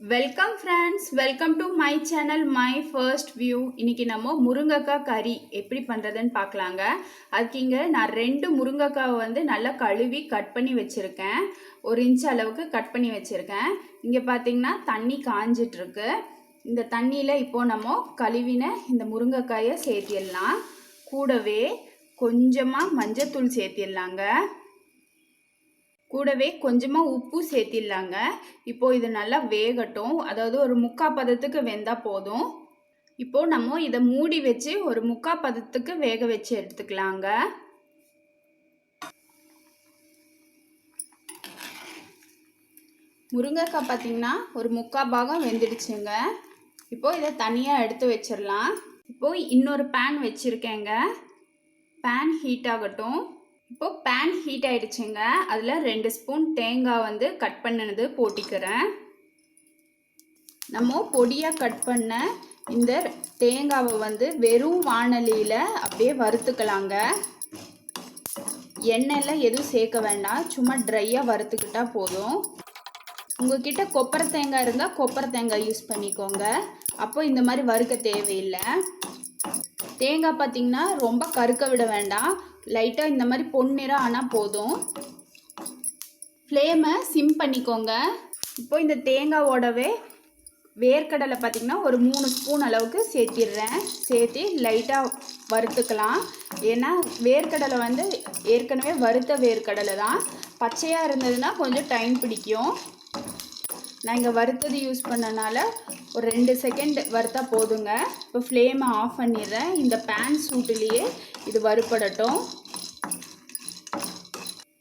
Welcome friends, welcome to my channel my first view. இன்னைக்கு நம்ம முருங்கைக்காய் கறி எப்படி பண்ணுறதுன்னு பார்க்கலாங்க. அதுக்கு இங்கே நான் 2 முருங்கைக்காவை நல்லா கழுவி கட் பண்ணி வச்சுருக்கேன். 1 இன்ச் அளவுக்கு கட் பண்ணி வச்சுருக்கேன். இங்கே பார்த்தீங்கன்னா தண்ணி காஞ்சிட்ருக்கு. இந்த தண்ணியில் இப்போது நம்ம கழுவின இந்த முருங்கைக்காயை சேர்த்திடலாம். கூடவே கொஞ்சமாக மஞ்சத்தூள் சேர்த்திடலாங்க. கூடவே கொஞ்சமாக உப்பு சேர்த்திடலாங்க. இப்போது இது நல்லா வேகட்டும். அதாவது ஒரு 3/4 பதத்துக்கு வெந்தால் போதும். இப்போது நம்ம இதை மூடி வச்சு ஒரு 3/4 பதத்துக்கு வேக வச்சு எடுத்துக்கலாங்க. முருங்கைக்காய் பார்த்திங்கன்னா ஒரு 3/4 பாகம் வெந்துடுச்சுங்க. இப்போது இதை தனியாக எடுத்து வச்சிடலாம். இப்போது இன்னொரு பேன் வச்சுருக்கேங்க. பேன் ஹீட் ஆகட்டும். இப்போது பேன் ஹீட் ஆகிடுச்சுங்க. அதில் 2 ஸ்பூன் தேங்காய் கட் பண்ணினது போட்டிக்கிறேன். நம்ம பொடியாக கட் பண்ண இந்த தேங்காவை வெறும் வாணலியில் அப்படியே வறுத்துக்கலாங்க. எண்ணெயில் எதுவும் சேர்க்க வேண்டாம், சும்மா ட்ரையாக வறுத்துக்கிட்டால் போதும். உங்கள்கிட்ட கொப்பரை தேங்காய் இருந்தால் கொப்பரை தேங்காய் யூஸ் பண்ணிக்கோங்க. அப்போ இந்த மாதிரி வறுக்க தேவையில்லை. தேங்காய் பார்த்திங்கன்னா ரொம்ப கருக்க விட வேண்டாம், லைட்டாக இந்த மாதிரி பொன்னிறம் ஆனால் போதும். ஃப்ளேமை சிம் பண்ணிக்கோங்க. இப்போ இந்த தேங்காவோடவே வேர்க்கடலை பார்த்திங்கன்னா ஒரு 3 ஸ்பூன் அளவுக்கு சேர்த்திடுறேன். சேர்த்து லைட்டாக வறுத்துக்கலாம். ஏன்னா வேர்க்கடலை ஏற்கனவே வறுத்த வேர்க்கடலை தான். பச்சையாக இருந்ததுன்னா கொஞ்சம் டைம் பிடிக்கும். நான் இங்கே வறுத்தது யூஸ் பண்ணனால ஒரு 2 செகண்ட் வறுத்தா போதுங்க. இப்போ ஃப்ளேமை ஆஃப் பண்ணிடுறேன். இந்த பேன் சூட்டுலேயே இது வறுப்படட்டும்.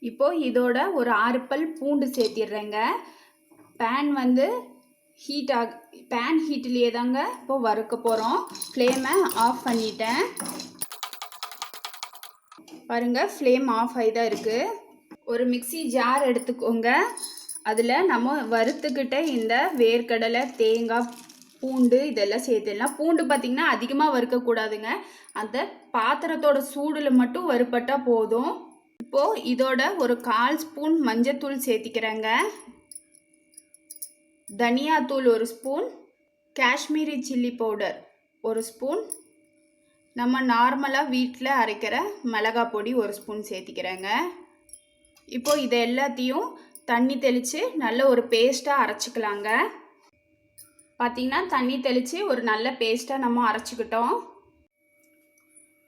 இப்போது இதோட ஒரு 6 பல் பூண்டு சேர்த்திடுறேங்க. பேன் பேன் ஹீட்லேயே தாங்க இப்போது வறுக்க போகிறோம். ஃப்ளேமை ஆஃப் பண்ணிட்டேன். பாருங்கள், ஃப்ளேம் ஆஃப் ஆகி தான் இருக்குது. ஒரு மிக்ஸி ஜார் எடுத்துக்கோங்க. அதில் நம்ம வறுத்துக்கிட்ட இந்த வேர்க்கடலை, தேங்காய், பூண்டு இதெல்லாம் சேர்த்துடலாம். பூண்டு பார்த்திங்கன்னா அதிகமாக வறுக்கக்கூடாதுங்க. அந்த பாத்திரத்தோட சூடில் மட்டும் வறுப்பட்டால் போதும். இப்போது இதோட ஒரு 1/4 ஸ்பூன் மஞ்சத்தூள் சேர்த்திக்கிறேங்க. தனியாத்தூள் 1 spoon, Kashmiri chilli powder 1 spoon, நம்ம நார்மலாக வீட்டில் அரைக்கிற மிளகாய் பொடி 1 ஸ்பூன் சேர்த்திக்கிறேங்க. இப்போது இதை எல்லாத்தையும் தண்ணி தெளித்து நல்ல ஒரு பேஸ்ட்டாக அரைச்சிக்கலாங்க. பார்த்திங்கன்னா தண்ணி தெளித்து ஒரு நல்ல பேஸ்ட்டாக நம்ம அரைச்சிக்கிட்டோம்.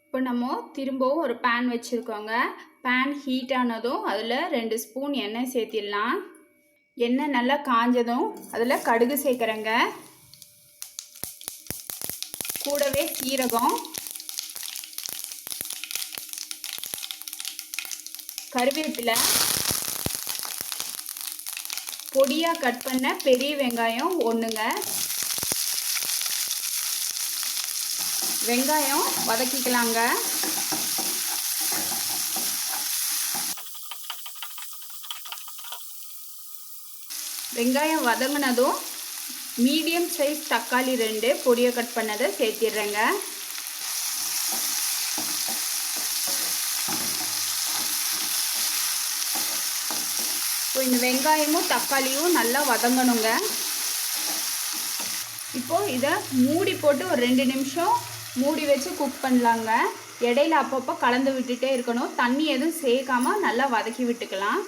இப்போ நம்ம திரும்பவும் ஒரு பேன் வச்சுருக்கோங்க. பேன் ஹீட் ஆனதும் அதில் 2 ஸ்பூன் எண்ணெய் சேர்த்திடலாம். எண்ணெய் நல்லா காஞ்சதும் அதில் கடுகு சேர்க்குறேங்க. கூடவே சீரகம், கருவேப்பிலை, பொடியாக கட் பண்ண பெரிய வெங்காயம் 1ங்க. வெங்காயம் வதக்கிக்கலாங்க. வெங்காயம் வதங்கினதும் மீடியம் சைஸ் தக்காளி 2 பொடியாக கட் பண்ணதை சேர்த்திடுறேங்க. இப்போ இந்த வெங்காயமும் தக்காளியும் நல்லா வதங்கணுங்க. இப்போது இதை மூடி போட்டு ஒரு 2 நிமிஷம் மூடி வச்சு குக் பண்ணலாங்க. இடையில அப்பப்போ கலந்து விட்டுட்டே இருக்கணும். தண்ணி எதுவும் சேர்க்காமல் நல்லா வதக்கி விட்டுக்கலாம்.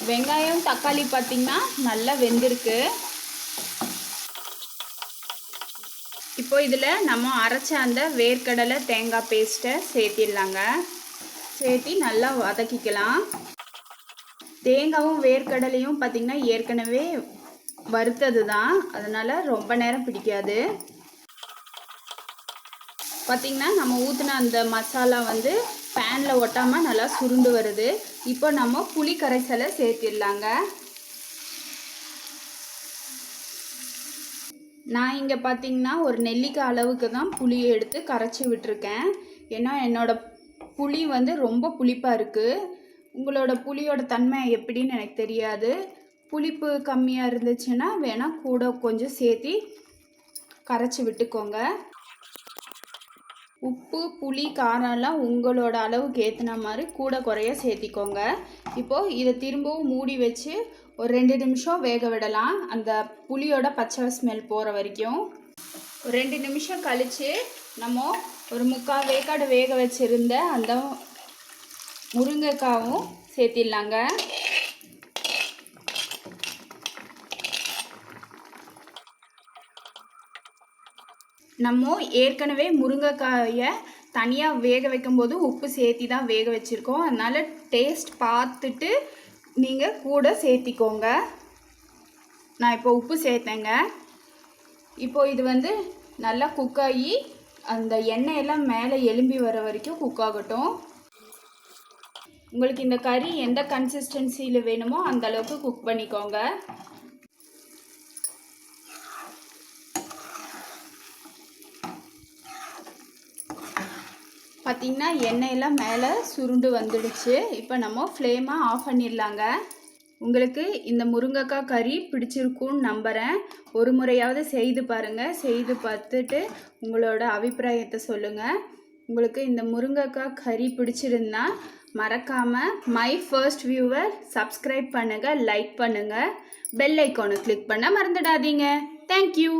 வெங்காயம் தக்காளி பார்த்திங்கன்னா நல்லா வெந்திருக்கு. இப்போ இதில் நம்ம அரைச்ச அந்த வேர்க்கடலை தேங்காய் பேஸ்ட்டை சேர்த்திடலாங்க. சேர்த்தி நல்லா வதக்கிக்கலாம். தேங்காயும் வேர்க்கடலையும் பார்த்திங்கன்னா ஏற்கனவே வறுத்தது தான், அதனால் ரொம்ப நேரம் பிடிக்காது. பார்த்திங்கன்னா நம்ம ஊற்றின அந்த மசாலா பேனில் ஒட்டாமல் நல்லா சுருண்டு வருது. இப்போ நம்ம புளி கரைசலை சேர்த்திடலாங்க. நான் இங்கே பார்த்திங்கன்னா ஒரு நெல்லிக்காய் அளவுக்கு தான் புளியை எடுத்து கரைச்சி விட்டுருக்கேன். ஏன்னா என்னோடய புளி ரொம்ப புளிப்பாக இருக்குது. உங்களோட புளியோட தன்மை எப்படின்னு எனக்கு தெரியாது. புளிப்பு கம்மியாக இருந்துச்சுன்னா வேணால் கூட கொஞ்சம் சேர்த்தி கரைச்சி விட்டுக்கோங்க. உப்பு, புளி, காரம்லாம் உங்களோட அளவுக்கு ஏற்றின மாதிரி கூட குறைய சேர்த்திக்கோங்க. இப்போது இதை திரும்பவும் மூடி வச்சு ஒரு 2 நிமிஷம் வேக விடலாம், அந்த புளியோட பச்சை ஸ்மெல் போகிற வரைக்கும். ஒரு 2 நிமிஷம் கழித்து நம்ம ஒரு 3/4 வேக்காடு வேக வச்சுருந்த அந்த முருங்கைக்காவும் சேர்த்திடலாங்க. நம்ம ஏற்கனவே முருங்கைக்காயை தனியாக வேக வைக்கும்போது உப்பு சேர்த்தி தான் வேக வச்சுருக்கோம். அதனால் டேஸ்ட் பார்த்துட்டு நீங்கள் கூட சேர்த்திக்கோங்க. நான் இப்போ உப்பு சேர்த்தேங்க. இப்போது இது நல்லா குக் ஆகி அந்த எண்ணெயெல்லாம் மேலே எலும்பி வர வரைக்கும் குக் ஆகட்டும். உங்களுக்கு இந்த கறி எந்த கன்சிஸ்டன்சியில் வேணுமோ அந்த அளவுக்கு குக் பண்ணிக்கோங்க. பார்த்திங்கன்னா எண்ணெயெல்லாம் மேலே சுருண்டு வந்துடுச்சு. இப்போ நம்ம ஃப்ளேமை ஆஃப் பண்ணிடலாங்க. உங்களுக்கு இந்த முருங்கைக்காய் கறி பிடிச்சிருக்குன்னு நம்புகிறேன். ஒரு முறையாவது செய்து பாருங்கள். செய்து பார்த்துட்டு உங்களோட அபிப்பிராயத்தை சொல்லுங்கள். உங்களுக்கு இந்த முருங்கைக்காய் கறி பிடிச்சிருந்தா மறக்காமல் மை ஃபர்ஸ்ட் வியூவை சப்ஸ்கிரைப் பண்ணுங்கள், லைக் பண்ணுங்கள், பெல் ஐக்கானை கிளிக் பண்ண மறந்துடாதீங்க. தேங்க்யூ.